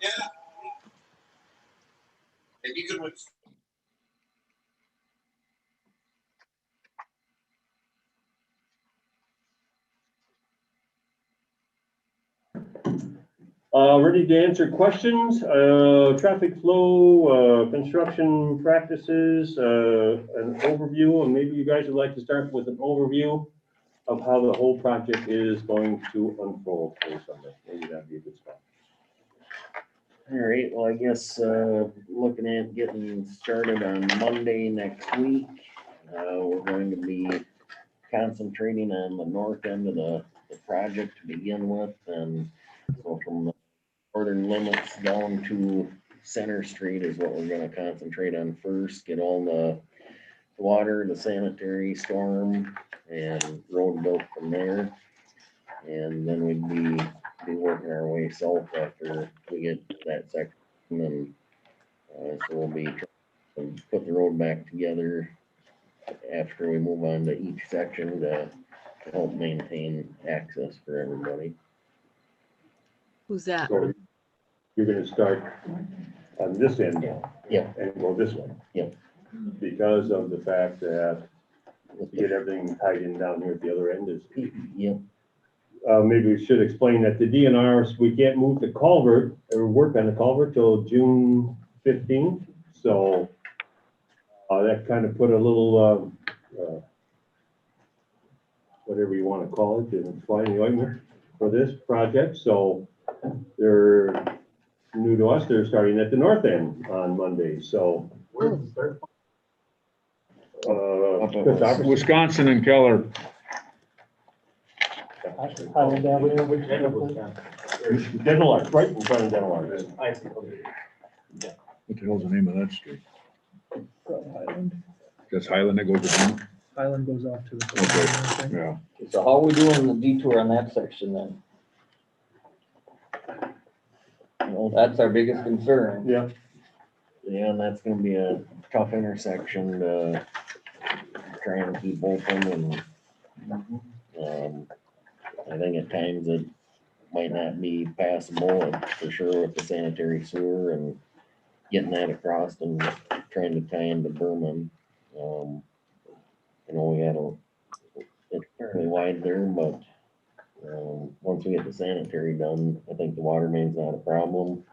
Yeah. And you can win. Ready to answer questions, traffic flow, construction practices, an overview, and maybe you guys would like to start with an overview of how the whole project is going to unfold for Sunday. Maybe that'd be a good spot. All right, well, I guess, looking at getting started on Monday next week, we're going to be concentrating on the north end of the project to begin with, and so from the northern limits down to Center Street is what we're gonna concentrate on first, get all the water, the sanitary, storm, and road built from there. And then we'd be working our way south after we get that section, and so we'll be trying to put the road back together after we move on to each section to help maintain access for everybody. Who's that? So you're gonna start on this end. Yeah. And go this way. Yeah. Because of the fact that to get everything tied in down here at the other end is. Yep. Maybe we should explain that the DNRs, we can't move the culvert or work on the culvert till June 15th. So that kind of put a little, whatever you want to call it, in flying ointment for this project. So they're new to us. They're starting at the north end on Monday. So Where's the start? Wisconsin and Keller. Highland Avenue, which end of Wisconsin? Dental Arts, right in front of Dental Arts. I see, okay. What the hell's the name of that street? Highland. That's Highland that goes to Denver? Highland goes off to the. Okay, yeah. So how are we doing the detour on that section then? That's our biggest concern. Yeah. Yeah, and that's gonna be a tough intersection to try and keep open, and, I think at times it might not be passable, and for sure with the sanitary sewer and getting that across and trying to tie into Berman. You know, we had it's fairly wide there, but, once we get the sanitary done, I think the water main's not a problem.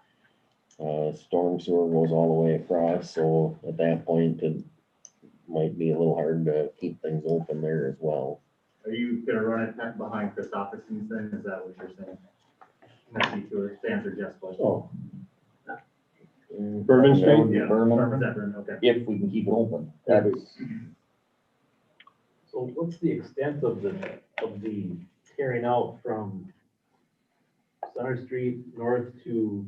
Storm sewer goes all the way across, so at that point, it might be a little hard to keep things open there as well. Are you gonna run it behind Christopherson's then? Is that what you're saying? Not detour, to answer Jeff's question. Oh. Berman Street? That would be Yeah, Berman, Berman, okay. if we can keep it open. That's, So what's the extent of the carrying out from Center Street north to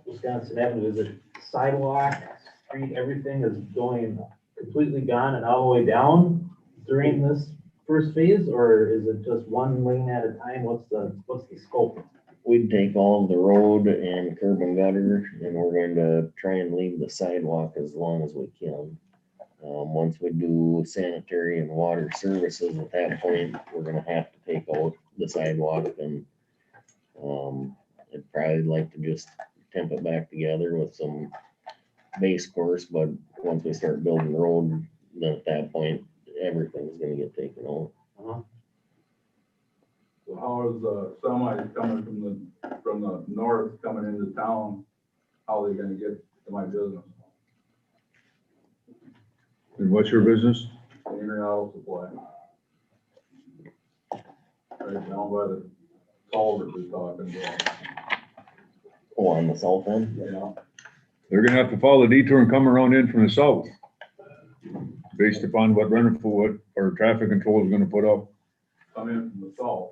Wisconsin Avenue? Is it sidewalk, street, everything is going completely gone and all the way down during this first phase, or is it just one lane at a time? What's the scope? we'd take all of the road and curb and gutter, and we're going to try and leave the sidewalk as long as we can. Once we do sanitary and water services, at that point, we're gonna have to take out the sidewalk, and I'd probably like to just temp it back together with some base course, but once we start building the road, then at that point, everything's gonna get taken out. So how is the semis coming from the north coming into town? How are they gonna get to my business? And what's your business? Henry Auto Supply. Right down by the culvert we're talking about. Oh, on the south end? Yeah. They're gonna have to follow the detour and come around in from the south. Based upon what Rennerful, what our traffic control is gonna put up. Come in from the south.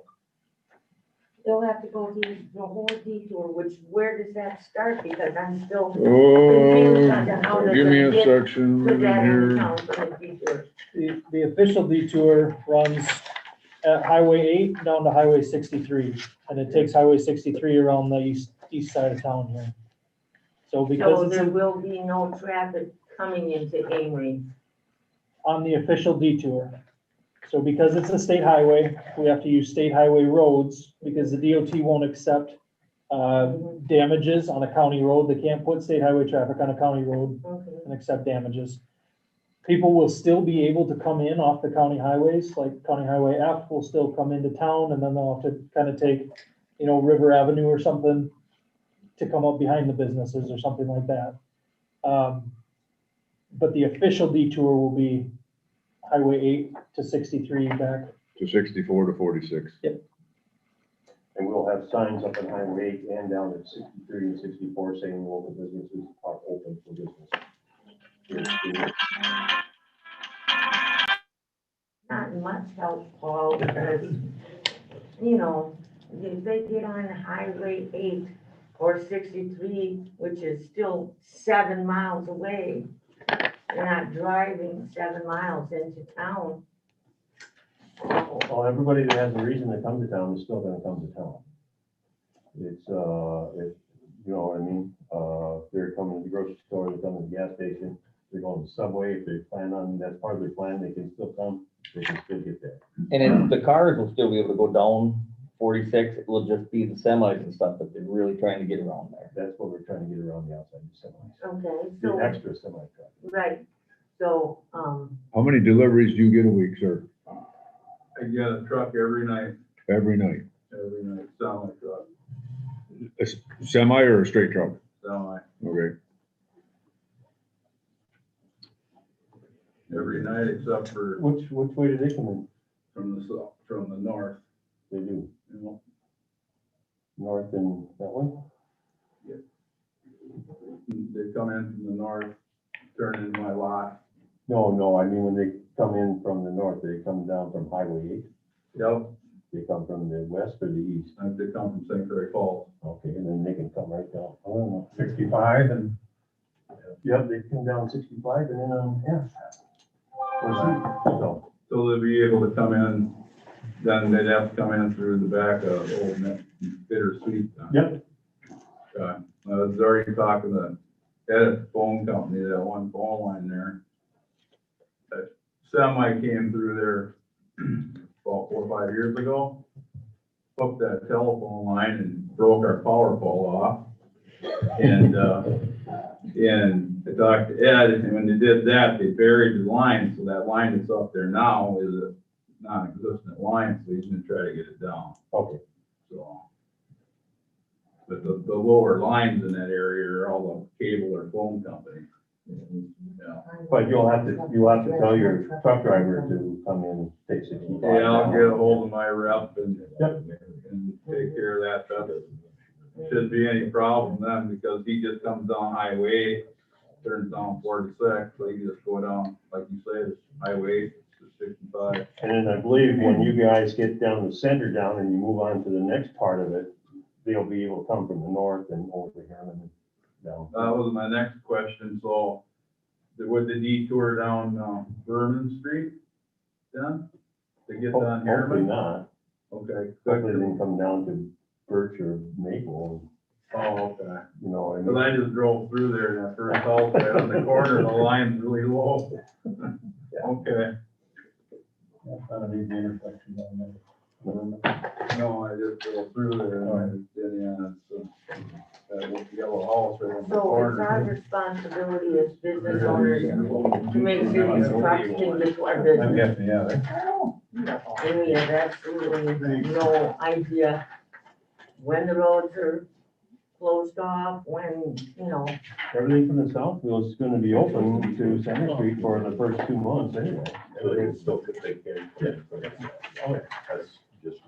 They'll have to go the whole detour, where does that start? Because I'm still Oh, how does give me it a get section put that in here. town for the detour. The official detour runs at Highway 8 down to Highway 63, and it takes Highway 63 around the east side of town here. So So because it's there will be no traffic coming into Amory. on the official detour. So because it's a state highway, we have to use state highway roads because the DOT won't accept damages on a county road. They can't put state highway traffic on a county road Okay. and accept damages. People will still be able to come in off the county highways, like County Highway F will still come into town, and then they'll have to kind of take, River Avenue or something to come up behind the businesses or something like that. But the official detour will be Highway 8 to 63 back. To 64 to 46. And we'll have signs up on Highway 8 and down at 63 and 64 saying local businesses are open for business. Not much help, Paul, because, if they get on Highway 8 or 63, which is still 7 miles away, they're not driving 7 miles into town. Well, everybody that has a reason to come to town is still gonna come to town. It's, you know what I mean? They're coming to the grocery store, they're coming to the gas station, they're going to Subway, if they plan on, that's part of their plan, they can still come, they can still get there. And then the cars will still be able to go down 46, it will just be the semis and stuff that they're really trying to get around there. That's what we're trying to get around the outside of semis. Okay, The so, extra semi truck. right, so, How many deliveries do you get a week, sir? I get a truck every night, Every night? semi truck, A semi or a straight truck? semi, Okay. every night except for Which way do they come in? from the north, They do, you know. north and that way? They come in from the north, turn into my lot. No, I mean, when they come in from the north, they come down from Highway 8, Yep, they come from the west or the east? they come from St. Clair Falls. Okay, and then they can come right down, I don't know. 65 and. Yep, they come down 65 and then on F. So, So they'll be able to come in, then they'd have to come in through the back of Old Bittersweet. yep, I was already talking to Ed at the phone company, that one phone line there. That semi came through there about 4 or 5 years ago. Hooked that telephone line and broke our power pole off. And I talked to Ed, and when they did that, they buried the line, so that line that's up there now is a non-existent line, so he's gonna try to get it down, okay. so. But the lower lines in that area are all the cable or phone companies. Yeah, But you'll have to tell your truck driver to come in, take 65. yeah, I'll get a hold of my rep and Yep. take care of that. That shouldn't be any problem then, because he just comes down Highway, turns down 46, so you just go down, like you say, it's Highway to 65. And then I believe when you guys get down the center down and you move on to the next part of it, they'll be able to come from the north and over here and then down. That was my next question, so would the detour down Vernon Street then, to get down here? Hopefully not. Okay, Hopefully they good. can come down to Birch or Maple, Oh, okay. you know what I Cause mean? I just drove through there and that first house right on the corner, the line's really low. Okay, That's not a big intersection down there. no, I just drove through there and I just did, yeah, it's that yellow house right on the so it's our corner. responsibility as business owners to make sure these trucks can get to our business. Yeah. And we have absolutely no idea when the roads are closed off, when, Everything from the south is gonna be open to Center Street for the first 2 months anyway. Everything still could take care of it. That's just.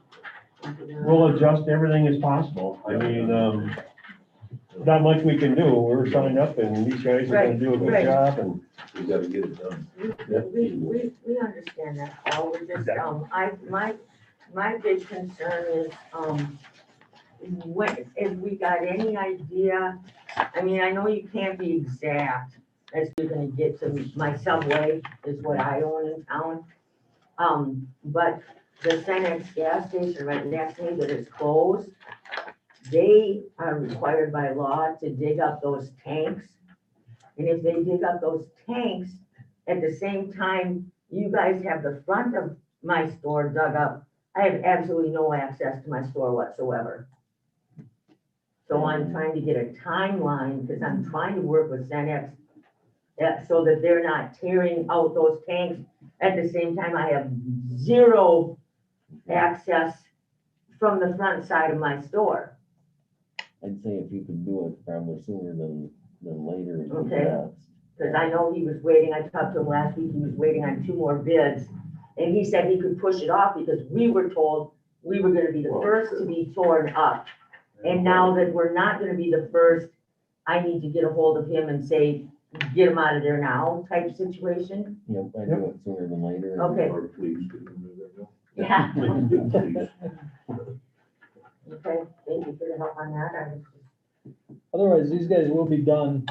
We'll adjust everything as possible. I mean, not much we can do. We're signed up and these guys are gonna do a good Right. job and. We gotta get it done. we understand that, Paul, we're just, my big concern is, if we got any idea, I mean, I know you can't be exact as you're gonna get to my Subway is what I own in town. But the Cenex gas station right next to me that is closed, they are required by law to dig up those tanks. And if they dig up those tanks, at the same time, you guys have the front of my store dug up, I have absolutely no access to my store whatsoever. So I'm trying to get a timeline, because I'm trying to work with Cenex, so that they're not tearing out those tanks. At the same time, I have zero access from the front side of my store. I'd say if you could do it probably sooner than later. it'd be Okay. best. Because I know he was waiting, I talked to him last week, he was waiting on 2 more bids. And he said he could push it off because we were told we were gonna be the first to be torn up. And now that we're not gonna be the first, I need to get a hold of him and say, get him out of there now type situation. Yep, I'd do it sooner than later. Okay. Or please, could you move that? Yeah. Please. Okay, thank you for the help on that. Otherwise, these guys will be done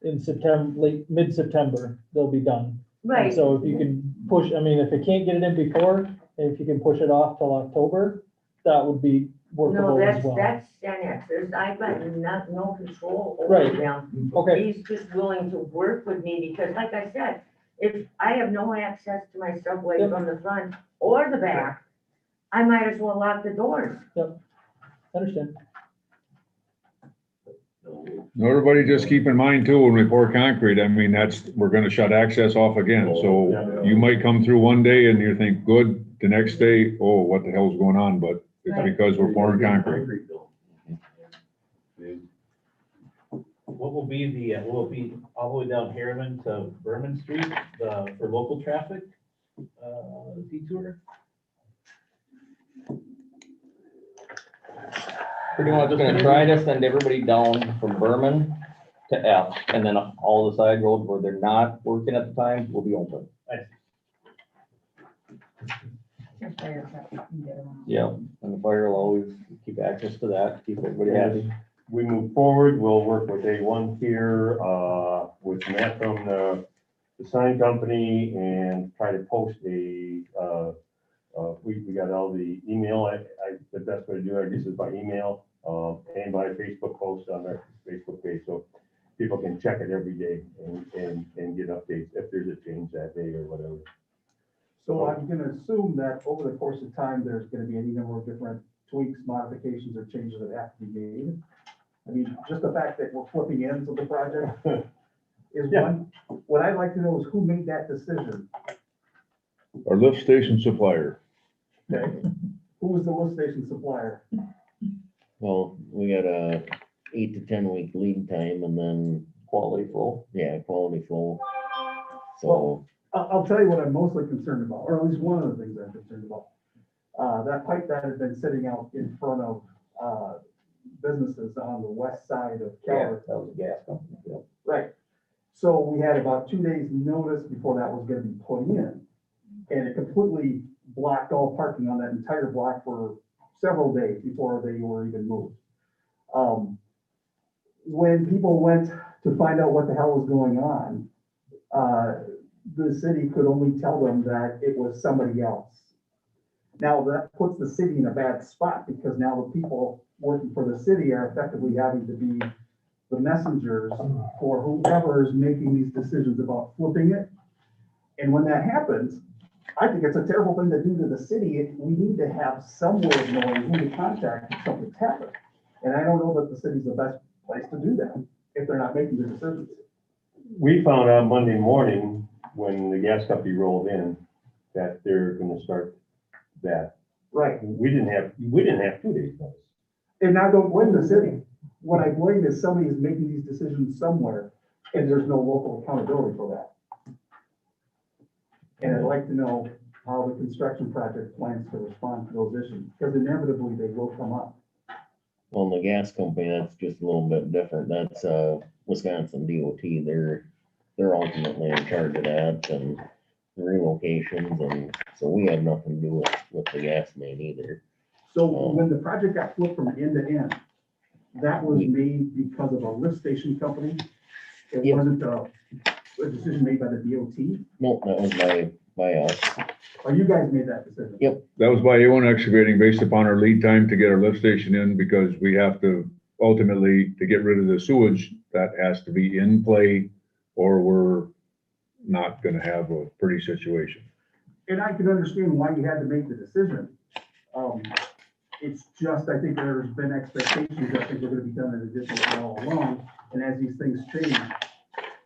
in September, mid-September, they'll be done. And Right, so if you can push, I mean, if you can't get it in before, and if you can push it off till October, that would be no, workable as well. that's Cenex, I've got no control over Right. them. Okay, He's just willing to work with me because like I said, if I have no access to my Subway Yep. from the front or the back, I might as well lock the doors. understand. Now, everybody just keep in mind too, when we pour concrete, I mean, we're gonna shut access off again. So you might come through one day and you think, good, the next day, oh, what the hell's going on? But it's Right. because we're pouring concrete. What will be will it be all the way down Harriman to Berman Street, for local traffic, detour? Pretty much gonna try to send everybody down from Berman to F, and then all the side roads where they're not working at the time will be open. Yeah, and the fire will always keep access to that, keep everybody happy. We move forward, we'll work with A1 here, with Matt from the sign company and try to post we got all the email, the best way to do it, I guess, is by email, and by Facebook post on their Facebook page, so people can check it every day and get updates if there's a change that day or whatever. So I'm gonna assume that over the course of time, there's gonna be any number of different tweaks, modifications, or changes that have to be made. I mean, just the fact that we're flipping ends of the project is Yeah. one. What I'd like to know is who made that decision? Our lift station supplier. Okay? Who was the lift station supplier? Well, we got a 8 to 10 week lead time and then, Quality flow. yeah, quality flow. So, I'll tell you what I'm mostly concerned about, or at least one of the things I'm concerned about. That pipe that had been sitting out in front of, businesses on the west side of Keller. That was a gas company, yeah. Right. So we had about 2 days notice before that was gonna be put in. And it completely blocked all parking on that entire block for several days before they were even moved. When people went to find out what the hell was going on, the city could only tell them that it was somebody else. Now, that puts the city in a bad spot because now the people working for the city are effectively having to be the messengers for whoever is making these decisions about flipping it. And when that happens, I think it's a terrible thing to do to the city. We need to have some way of knowing who to contact if something's happened. And I don't know that the city's the best place to do that if they're not making the decisions. We found out Monday morning when the gas company rolled in that they're gonna start that. Right. We didn't have 2 days notice. And I don't blame the city. What I blame is somebody is making these decisions somewhere and there's no local accountability for that. And I'd like to know how the construction project plans to respond to those issues, because inevitably they will come up. well, the gas company, that's just a little bit different. That's, Wisconsin DOT. They're ultimately in charge of that and the relocations, and so we had nothing to do with the gas main either. So when the project got flipped from end to end, that was made because of a lift station company? It Yep. wasn't a decision made by the DOT? No, that was by us. Or you guys made that decision? Yep. That was by A1 Excavating based upon our lead time to get our lift station in, because we have to ultimately, to get rid of the sewage, that has to be in play, or we're not gonna have a pretty situation. And I can understand why you had to make the decision. It's just, I think there's been expectations that things are gonna be done in a different way all along, and as these things change,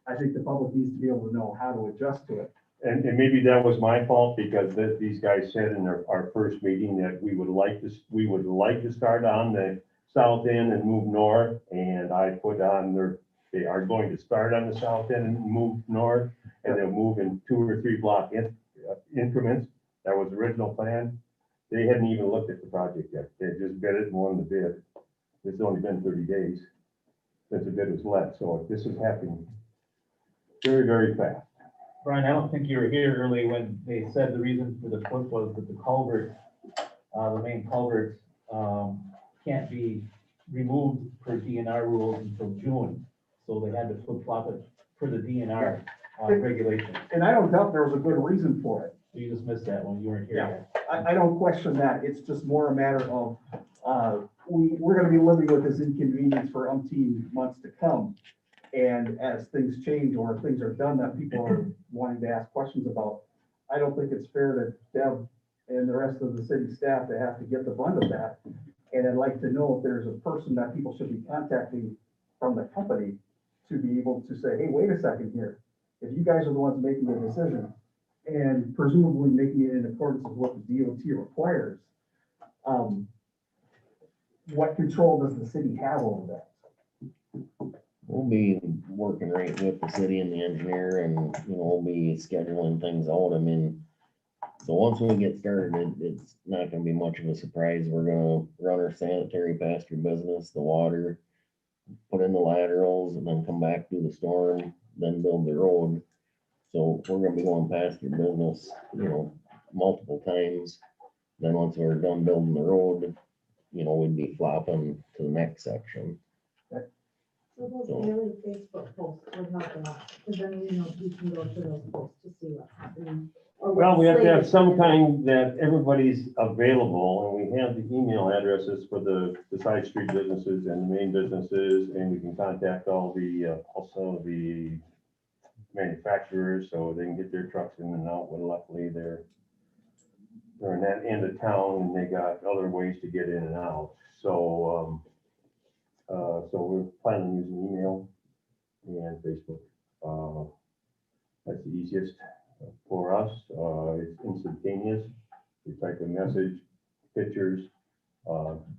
I think the public needs to be able to know how to adjust to it. And maybe that was my fault, because these guys said in our first meeting that we would like to start on the south end and move north, and I put on they are going to start on the south end and move north, and they'll move in 2 or 3 block increments. That was the original plan. They hadn't even looked at the project yet. They had just bid it and won the bid. It's only been 30 days since the bid was let, so this is happening very, very fast. Brian, I don't think you were here early when they said the reason for the flip was that the culvert, the main culvert, can't be removed per DNR rules until June. So they had to flip flop it for the DNR regulations. And I don't doubt there was a good reason for it. You just missed that one. You weren't here yet. I don't question that. It's just more a matter of, we're gonna be living with this inconvenience for umpteen months to come. And as things change or things are done that people are wanting to ask questions about, I don't think it's fair to Deb and the rest of the city staff to have to get the brunt of that. And I'd like to know if there's a person that people should be contacting from the company to be able to say, hey, wait a second here. If you guys are the ones making the decision and presumably making it in accordance with what the DOT requires, what control does the city have over that? We'll be working right with the city and the engineer, and, we'll be scheduling things out. I mean, so once we get started, it's not gonna be much of a surprise. We're gonna run our sanitary past your business, the water, put in the laterals, and then come back through the storm, then build the road. So we're gonna be going past your business, multiple times. Then once we're done building the road, we'd be flopping to the next section. So those daily Facebook posts would help a lot, because then you can go to those posts to see what's happening. or Well, what's we have to have slated. some kind that everybody's available, and we have the email addresses for the side street businesses and the main businesses, and we can contact all the, also the manufacturers, so they can get their trucks in and out, but luckily they're in that end of town, and they got other ways to get in and out, so, so we're planning on using email and Facebook. That's the easiest for us. It's instantaneous. You type a message, pictures,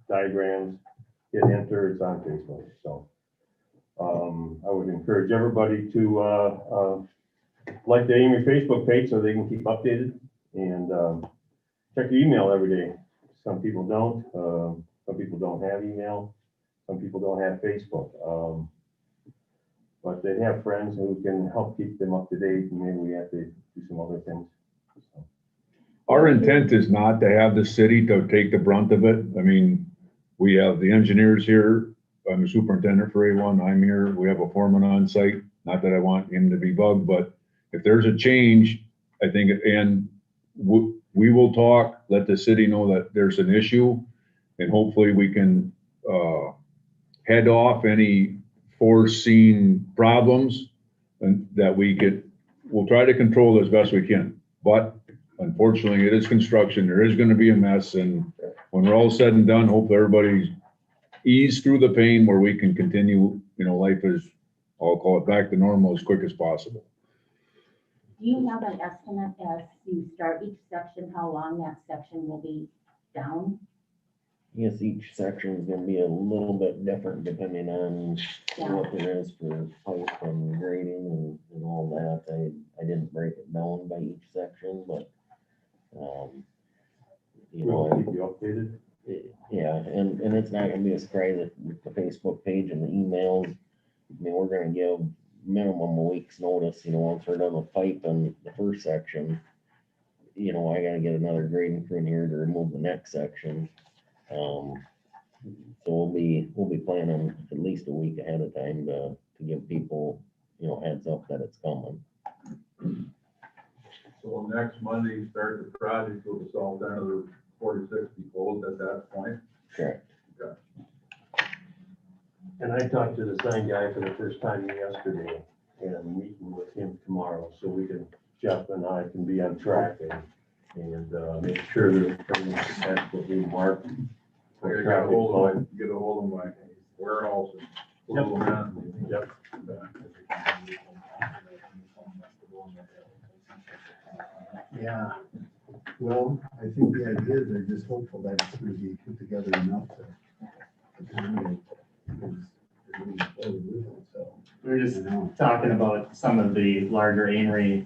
diagrams, hit enter, it's on Facebook. So I would encourage everybody to like the Amory Facebook page so they can keep updated, and check your email every day. Some people don't. Some people don't have email. Some people don't have Facebook. But they have friends who can help keep them up to date, and maybe we have to do some other things. So. Our intent is not to have the city to take the brunt of it. I mean, we have the engineers here. I'm the superintendent for A1. I'm here. We have a foreman on site. Not that I want him to be bugged, but if there's a change, I think, and we will talk, let the city know that there's an issue, and hopefully we can head off any foreseen problems, and that we'll try to control as best we can. But unfortunately, it is construction. There is going to be a mess, and when we're all said and done, hopefully everybody's eased through the pain where we can continue, life is, I'll call it, back to normal as quick as possible. Do you have an estimate as you start each section, how long that section will be down? Yes, each section is gonna be a little bit different depending on what there is for pipe and grading and all that. I didn't break it down by each section, but, We'll keep you updated. Yeah, and it's not gonna be a surprise with the Facebook page and the emails. I mean, we're gonna give minimum a week's notice, once we're done with pipe and the first section, I gotta get another grading crew in here to remove the next section. So we'll be planning at least a week ahead of time to give people, heads up that it's coming. So next Monday, start the project with the south end of the 46 be closed at that point. Correct. And I talked to the sign guy for the first time yesterday, and I'm meeting with him tomorrow, so we can, Jeff and I can be on track and make sure that everything's adequately marked. I gotta get a hold of my warehouse and pull them in. Yep. Yeah, well, I think the idea is they're just hopeful that it's gonna be put together enough to accommodate. because they're moving forward with it, so. We were just talking about some of the larger Amory,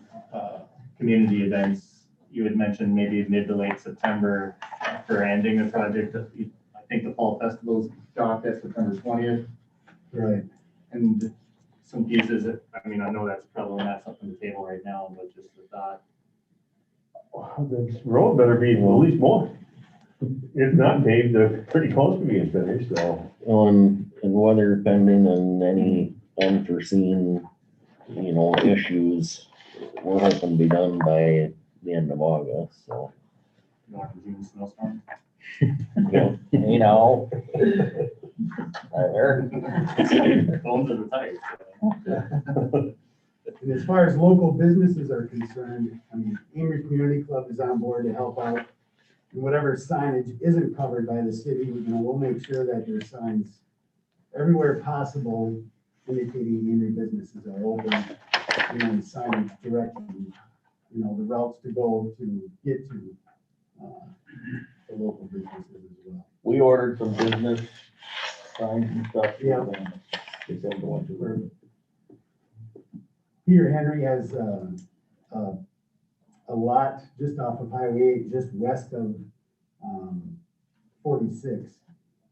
community events. You had mentioned maybe mid to late September for ending the project. I think the fall festival's got that September 20th. Right. And some pieces that, I mean, I know that's probably not something to table right now, but just the thought. The road better be at least more. If not paved, they're pretty close to being finished, so. And weather pending and any unforeseen, issues, we're hoping to be done by the end of August, so. You want to June snowstorm? Bones are tight. And as far as local businesses are concerned, I mean, Amory Community Club is on board to help out. And whatever signage isn't covered by the city, we'll make sure that there's signs everywhere possible indicating Amory businesses are open, and signage directing, the routes to go to get to, the local businesses as well. We ordered some business signs and stuff. Yeah. They said the ones that were. Peter Henry has a lot just off of Highway 8, just west of 46.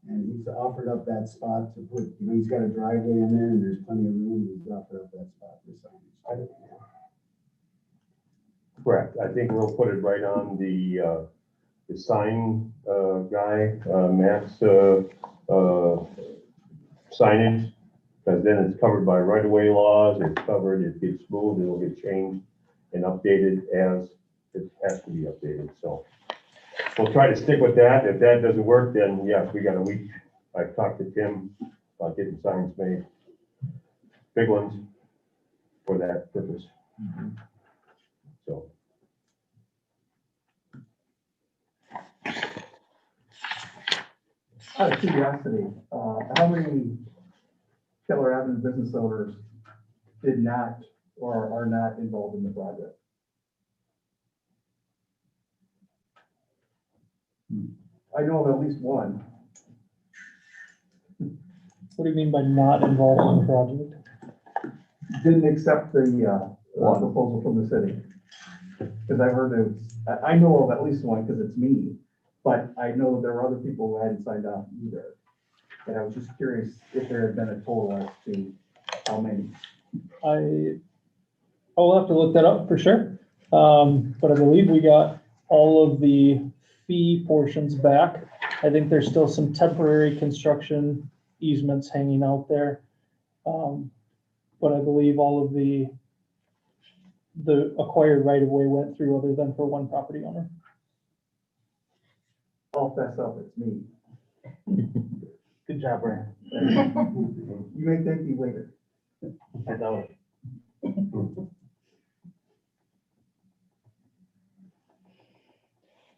And he's offered up that spot to put, he's got a driveway in there and there's plenty of room. He's offered up that spot for signage. Correct. I think we'll put it right on the sign guy, Matt's signage. Because then it's covered by right-of-way laws, it's covered, it gets moved, it'll get changed and updated as it has to be updated, so. We'll try to stick with that. If that doesn't work, then yes, we got a week. I've talked to Tim about getting signs made, big ones for that purpose. So. Out of curiosity, how many Keller Avenue business owners did not or are not involved in the project? I know of at least one. What do you mean by not involved in the project? Didn't accept the proposal from the city. Because I've heard it was, I know of at least one because it's me, but I know there were other people who hadn't signed on either. And I was just curious if there had been a total as to how many. I'll have to look that up for sure. But I believe we got all of the fee portions back. I think there's still some temporary construction easements hanging out there. But I believe all of the acquired right of way went through other than for one property owner. I'll fess up, it's me. Good job, Brian. You may thank me later. I know.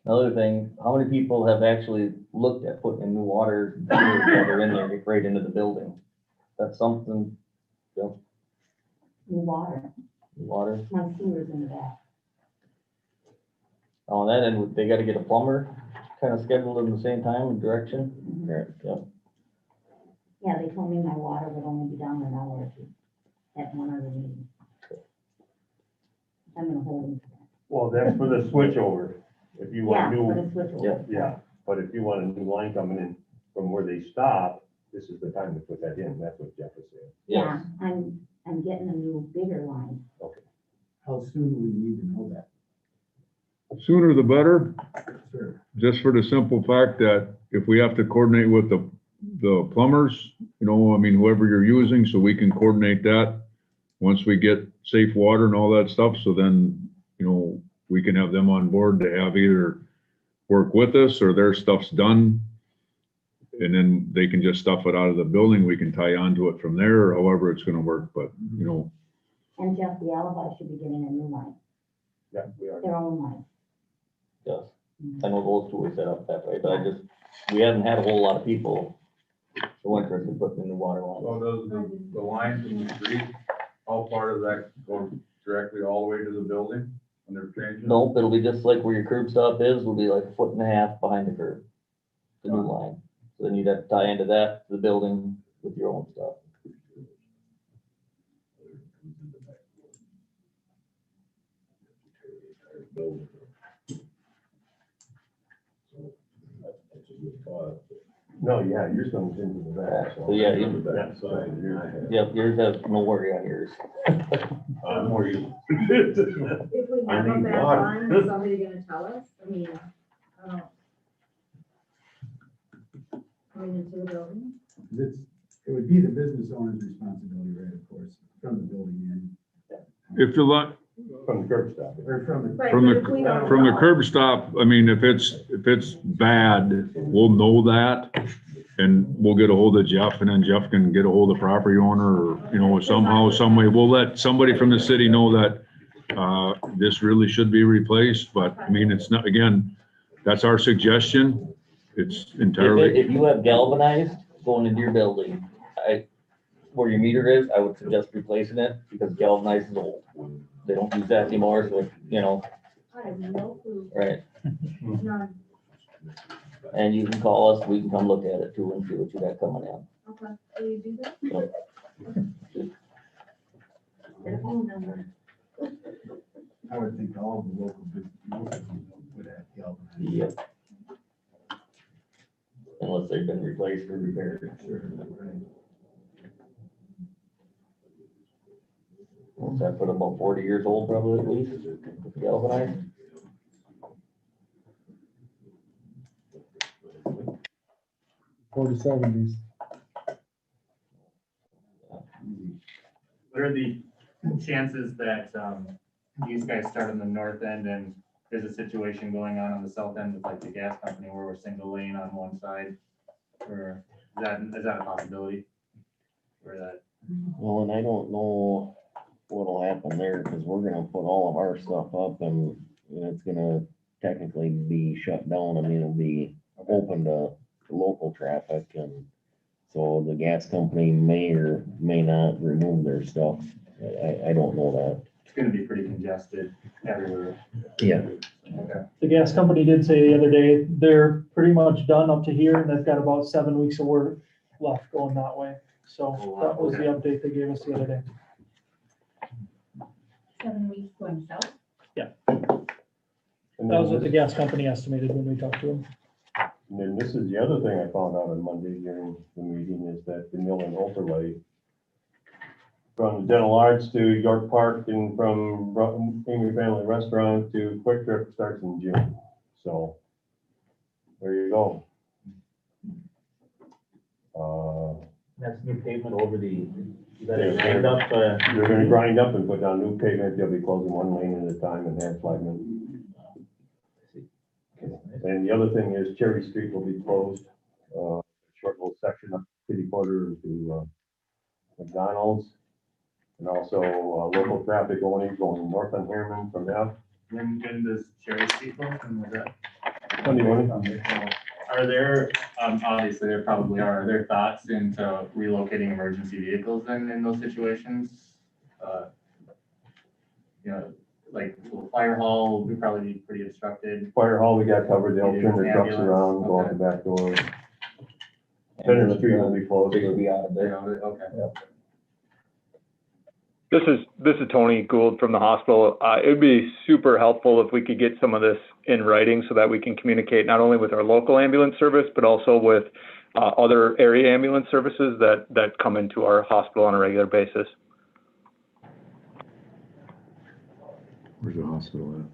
Another thing, how many people have actually looked at putting in new water water in there, get right into the building? That's something, New water, new water. my sewer's in the back. On that end, they gotta get a plumber kind of scheduled in the same time and direction. Yep. Yeah, they told me my water would only be down an hour or two at one other meeting. I'm gonna hold them to that. Well, that's for the switch over. If you Yeah, want for new, the switch over. yeah, but if you want a new line coming in from where they stop, this is the time to put that in. That's what Jeff is saying. Yeah, I'm getting a new bigger line. How soon will we need to know that? Sooner the better. Sure. just for the simple fact that if we have to coordinate with the plumbers, you know, I mean, whoever you're using, so we can coordinate that once we get safe water and all that stuff, so then, you know, we can have them on board to have either work with us or their stuff's done. And then they can just stuff it out of the building. We can tie onto it from there, or however it's gonna work, but, you know, And Jeff, the alibi should be getting a new line, Yeah, we are. their own line. Yes, I know those two were set up that way, but we haven't had a whole lot of people who are interested in putting in the water line. So does the line from the street, how far does that go directly all the way to the building when they're changing? Nope, it'll be just like where your curb stop is, will be like 1.5 feet behind the curb, the new line. So then you'd have to tie into that, to the building with your own stuff. No, yeah, yours comes into the back. So yeah, the back side. Yep, yours has no worry on yours. I'm more used. If we I have a need bad water. line, is somebody gonna tell us? I mean, I don't. Going into the building? It would be the business owner's responsibility, right, of course, from the building in. if the lot, From the curb stop. Or from the. Right, from but if we don't from the know- curb stop, I mean, if it's bad, we'll know that. And we'll get a hold of Jeff, and then Jeff can get a hold of the property owner, or, you know, somehow, some way, we'll let somebody from the city know that this really should be replaced, but I mean, it's not, again, that's our suggestion. It's entirely, If you have galvanized going into your building, where your meter is, I would suggest replacing it, because galvanized is old. They don't use that anymore, so, you know, I have no clue. right? None. And you can call us, we can come look at it too and see what you got coming in. Okay, will you do that? Their phone number. I would think all of the local businesses would have galvanized. Yep. Unless they've been replaced or repaired. Once I put about 40 years old, probably at least, with galvanized. Or the 70s. What are the chances that, these guys start on the north end and there's a situation going on the south end with like the gas company where we're single lane on one side? Or is that a possibility? Or that, Well, and I don't know what'll happen there, because we're gonna put all of our stuff up, and it's gonna technically be shut down. I mean, it'll be open to local traffic, and so the gas company may or may not remove their stuff. I don't know that. it's gonna be pretty congested everywhere. Yeah. Okay. The gas company did say the other day, they're pretty much done up to here, and they've got about 7 weeks of work left going that way. So Oh, wow. that was the update they gave us the other day. 7 weeks going south? And That was then what the this- gas company estimated when we talked to them. And then this is the other thing I found out on Monday during the meeting, is that the mill and overlay from the dental arts to York Park and from Amy Family Restaurant to Quick Trip starts in June. So there you go. That's new pavement over the, that Yeah, is lined up, They're gonna grind up and put down new pavement. They'll be closing one lane at a time and have flagmen. And the other thing is Cherry Street will be closed, short little section up Kitty Porter to McDonald's. And also, local traffic going north on Harriman from F. When does Cherry Street close and was that? Monday morning. Are there, obviously there probably are there thoughts into relocating emergency vehicles then in those situations? You know, like the fire hall will probably be pretty obstructed. Fire hall, we got covered. They'll turn their trucks around, go out the back door. Center Street will be closed. They'll be out of there. Okay. This is Tony Gould from the hospital. It'd be super helpful if we could get some of this in writing so that we can communicate not only with our local ambulance service, but also with other area ambulance services that come into our hospital on a regular basis. where's the hospital at?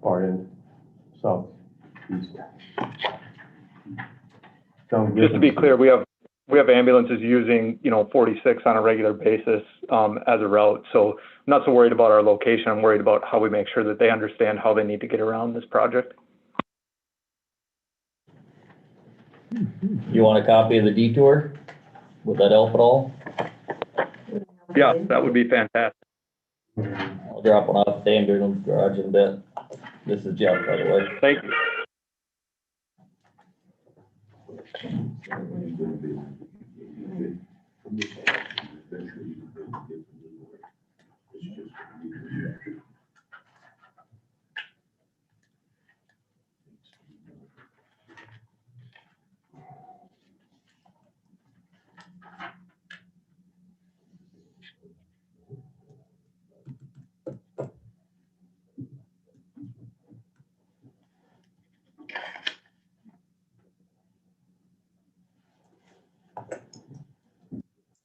Far end, south. Sounds good. Just to be clear, we have ambulances using, 46 on a regular basis, as a route. So I'm not so worried about our location. I'm worried about how we make sure that they understand how they need to get around this project. You want a copy of the detour? Would that help at all? Yeah, that would be fantastic. I'll drop one off the ambulance garage in a bit. This is Jeff, by the way. Thank you.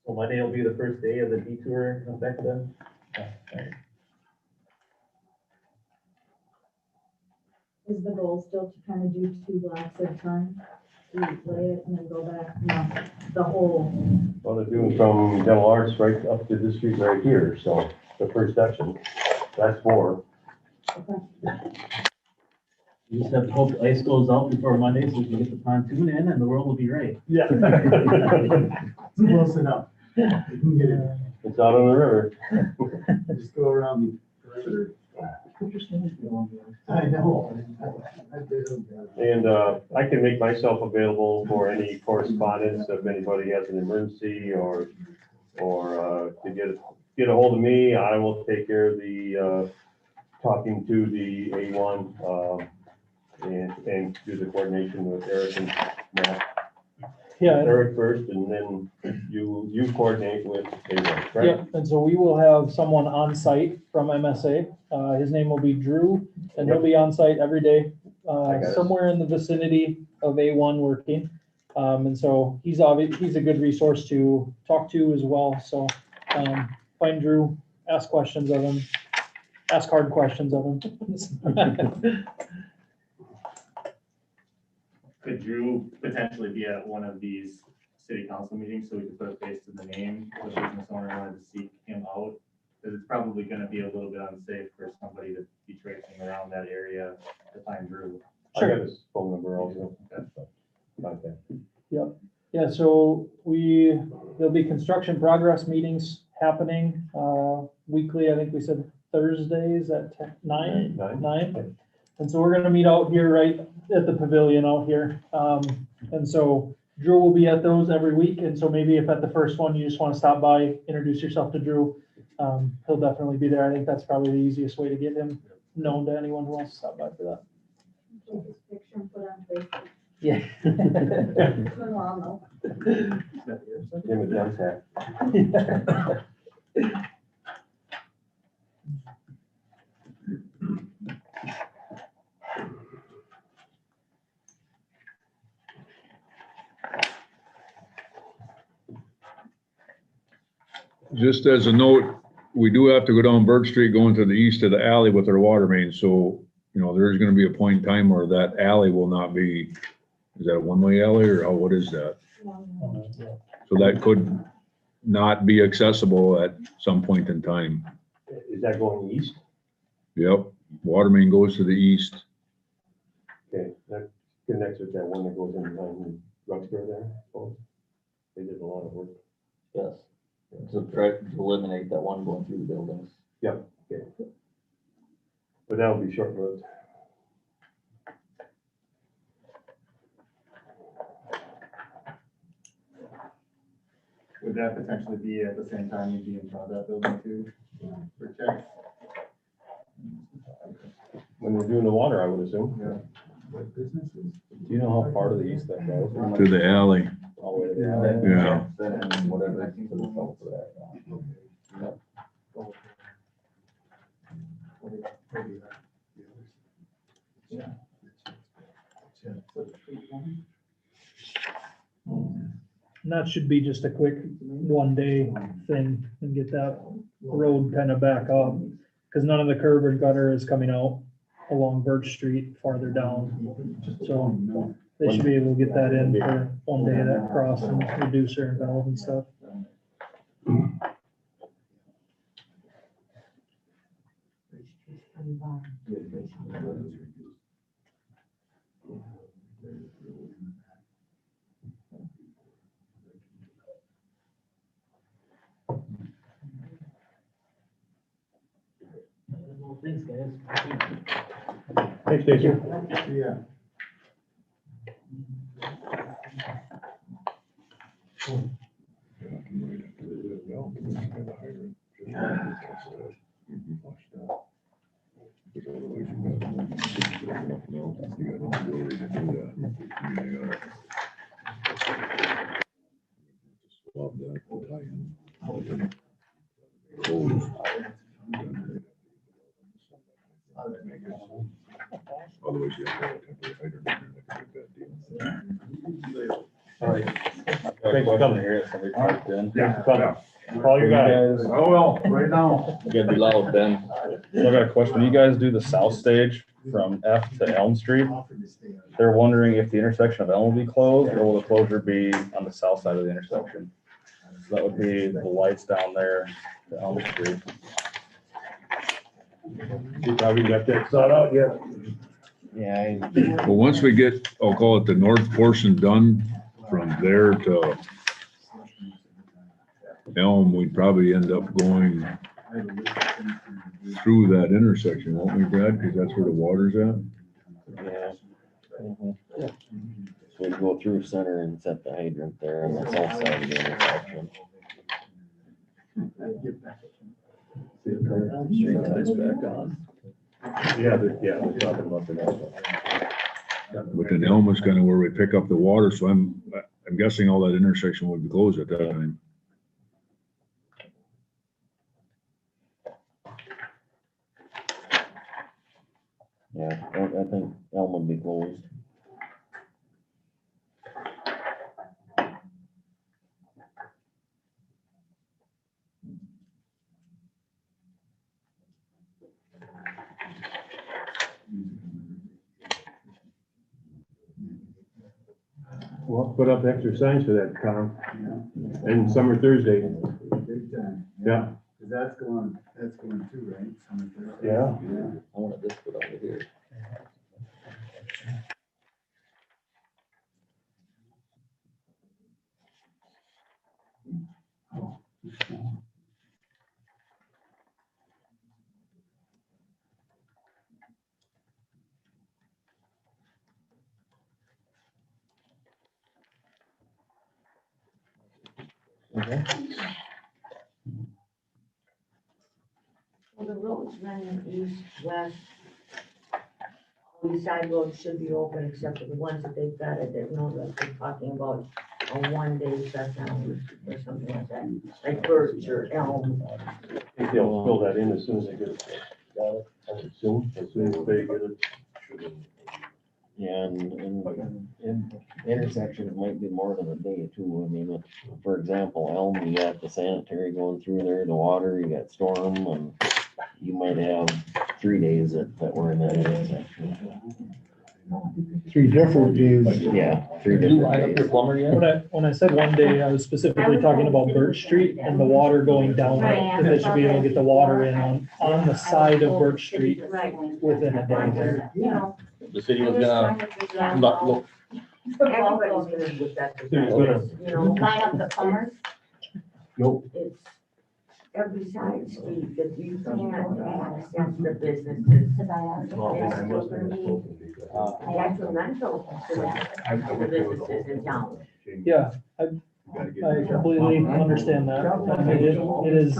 So Monday will be the first day of the detour effect then? Is the goal still to kind of do 2 blocks at a time? Replay it and then go back, no, the whole, Well, they're doing from Dental Arts right up to this street right here, so the first section, that's 4. You just have to hope the ice goes out before Monday so we can get the pontoon in and the world will be right. Yeah. Close enough. You can get it. It's out on the river. Just go around the perimeter. I know. And I can make myself available for any correspondence if anybody has an emergency or to get a hold of me. I will take care of the talking to the A1 and do the coordination with Eric and Matt. Yeah. Eric first, and then you coordinate with A1, right? Yep, and so we will have someone on site from MSA. His name will be Drew, and he'll be on site every day, got it. somewhere in the vicinity of A1 working. And so he's a good resource to talk to as well. So, find Drew, ask questions of him, ask hard questions of him. Could Drew potentially be at one of these city council meetings so we could put a face to the name of the business owner wanted to seek him out? Because it's probably gonna be a little bit unsafe for somebody to be tracing around that area to find Drew. I got his phone number also. Okay. Yeah, so there'll be construction progress meetings happening, weekly. I think we said Thursdays at 9. And so we're gonna meet out here right at the pavilion out here. And so Drew will be at those every week. And so maybe if at the first one, you just wanna stop by, introduce yourself to Drew, he'll definitely be there. I think that's probably the easiest way to get him known to anyone who wants to stop by for that. take his picture and put on Facebook. Yeah. Then we'll all know. Give him a thumbs hat. Just as a note, we do have to go down Burke Street, going to the east of the alley with our water main. So, there's gonna be a point in time where that alley will not be, is that a one-way alley or what is that? So that could not be accessible at some point in time. Is that going east? Yep, water main goes to the east. Okay, that connects with that one that goes in behind the drugstore there. Oh, they did a lot of work. Yes. To try to eliminate that one going through the buildings. Yep, okay. But that'll be short-lived. Would that potentially be at the same time you'd be in front of that building too? For checks? When they're doing the water, I would assume. Yeah. What businesses? Do you know how far to the east that goes? To the alley. All the way to the alley? Yeah. Then whatever, I think it'll help for that. And that should be just a quick 1-day thing and get that road kind of back up. Cause none of the curb or gutter is coming out. along Birch Street farther down. So they should be able to get that in for one day, that cross and reducer and valve and stuff. Thanks, guys. Thanks, Stacy. Yeah. Otherwise, you have to have a temporary hydrant. All right. Thanks for coming here. Thanks for coming. Call your guys. Oh, well, right now. You gotta be loud, Ben. So I got a question. When you guys do the south stage from F to Elm Street, they're wondering if the intersection of Elm will be closed or will the closure be on the south side of the intersection? So that would be the lights down there to Elm Street. You probably got that thought out yet. Yeah, Well, once we get, I'll call it the north portion done, from there to Elm, we'd probably end up going through that intersection, won't we, Brad? Because that's where the water's at. yeah. So we go through center and set the hydrant there on the south side of the intersection. Street ties back on. Yeah, we're talking about the next one. But then Elm is kind of where we pick up the water, so I'm guessing all that intersection would be closed at that time. Yeah, I think Elm would be closed. Well, put up extra signs for that, Tom. And Summer Thursday. Big time. Yeah. 'Cause that's going too, right? Summer Thursday. Yeah. I wanted this put over here. Okay. Well, the roads running east, west, all these side roads should be open except for the ones that they've got, I didn't know that they're talking about a one-day shutdown or something like that, like Birch or Elm. I think they'll fill that in as soon as they get it. Got it? As soon as they get it. Yeah, and intersections might be more than a day too. I mean, for example, Elm, you got the sanitary going through there, the water, you got storm, and you might have 3 days that we're in that intersection. 3 different days. Yeah, 3 Did you different line up your days. plumber yet? When I said one day, I was specifically talking about Birch Street and the water going down it, because they should be able to get the water in on the side of Birch Street Right. within a day there. Yeah. The city was gonna look, Everybody's gonna get that, you know, Line up the plumbers. Nope. it's every side street that you can't access the businesses. Cause I asked. It's still gonna be detrimental to the businesses in town. Yeah, I completely understand that. And it is,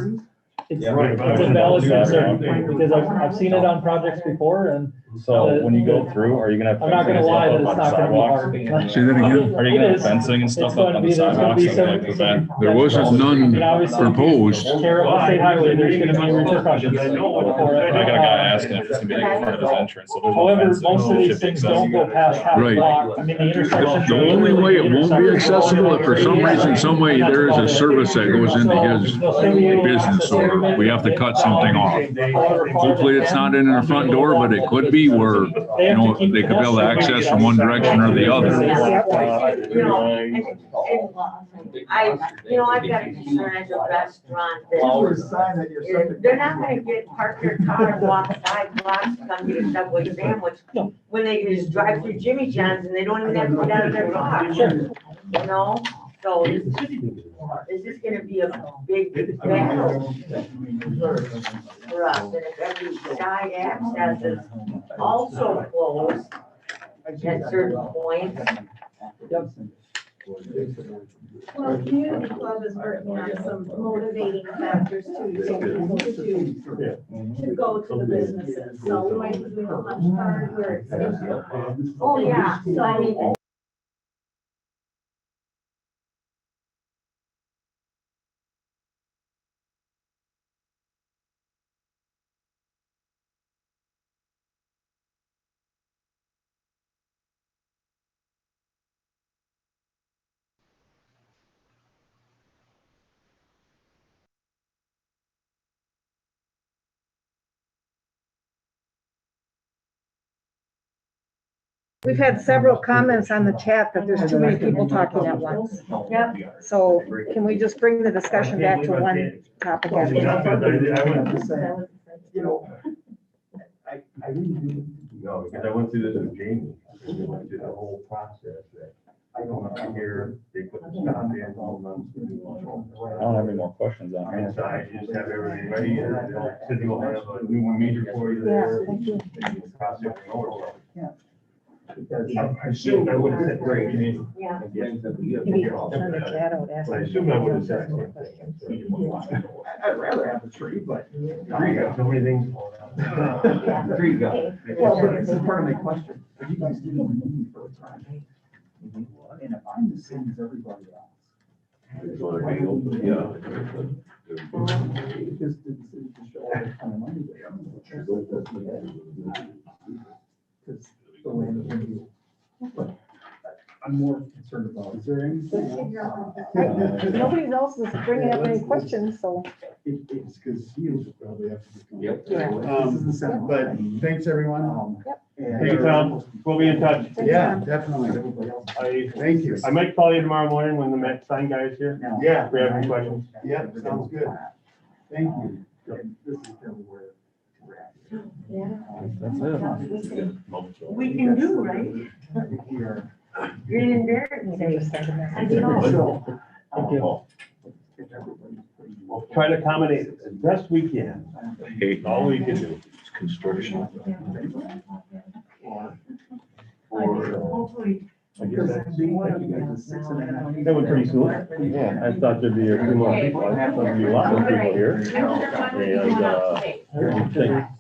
it's Yeah, right. it's a valid concern, because I've seen it on projects before, and So when you go through, are you gonna have I'm not gonna fencing lie that and it's stuff not up gonna on be the hard. sidewalks? Say that again? Are you gonna It have is. fencing and It's stuff going up to on be, the there's gonna sidewalks? be that some. would prevent- There wasn't none I mean, obviously, proposed. Care of State Highway, there's gonna be repercussions for I it. got a guy asking if it's gonna be like in front of his entrance, so there's no However, fencing, most of it these should be things don't go accessible. past half a Right. block. I mean, the intersection. The only way it won't be accessible, if for some reason, some way there is a service that goes into his business or requirement. we have to cut something off. Hopefully it's not in our front door, but it could be where, you know, they could be able to access from one direction or the other. You know, I've got a concern as a restaurant that they're not gonna get, park their car and walk 5 blocks to come get a Subway sandwich when they can just drive through Jimmy John's and they don't even have to get out of their car. You know, so it's just gonna be a big battle for us, and if every side access is also closed at certain points. Well, community club is working on some motivating factors too, so people to go to the businesses. So we might be doing a punch card where it's. Oh, yeah, so I mean, We've had several comments on the chat that there's too many people talking at once. Yep. So can we just bring the discussion back to one topic at a time? You know, I really do. No, because I went through this with Jamie, we went through the whole process that I don't want to hear, they put the stop in, all months. I don't have any more questions on it. Inside, you just have everything ready, and they'll, city will have a new major for you there. Yeah, thank you. And you process it over. Because I assumed I would have said great. Yeah. Maybe turn the chat out, ask I them. assumed I would have said. I'd rather have a tree, but. I got so many things. Tree go. Well, but it's part of my question. Are you guys doing me for a time? And if I'm the same as everybody else. It just didn't seem to show all the time anyway. Because the land is gonna be. But I'm more concerned about, is there anything? Nobody else is bringing up any questions, so. It's because Steels will probably have to. Yep. Yeah. But thanks, everyone. Thank you, Tom. We'll be in touch. Yeah, definitely. Thank you. I might call you tomorrow morning when the Met sign guy is here. Yeah. If we have any questions. Yeah, sounds good. Thank you. And this is kind of where we're at. That's it. We can do, right? We are. Green and Barrett say. I know. If everybody's pretty. We'll try to accommodate as best we can. Hey, All we can do. it's construction. Hopefully. Because they wanted you guys at 6.5. That went pretty smooth. Yeah. I thought there'd be a few more people. I thought there'd be a lot more people here.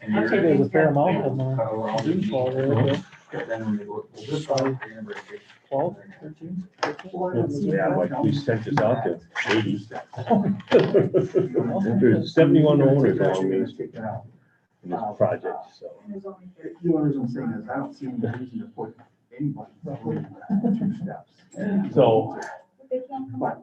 And, I'd say there's a fair amount of them. Zoom call there, 12, 13, 14. yeah, like we sent this out to 80. There's 71 owners along Main Street in this project, so. The only reason I'm saying is I don't see any reason to put anybody through 2 steps. So, But,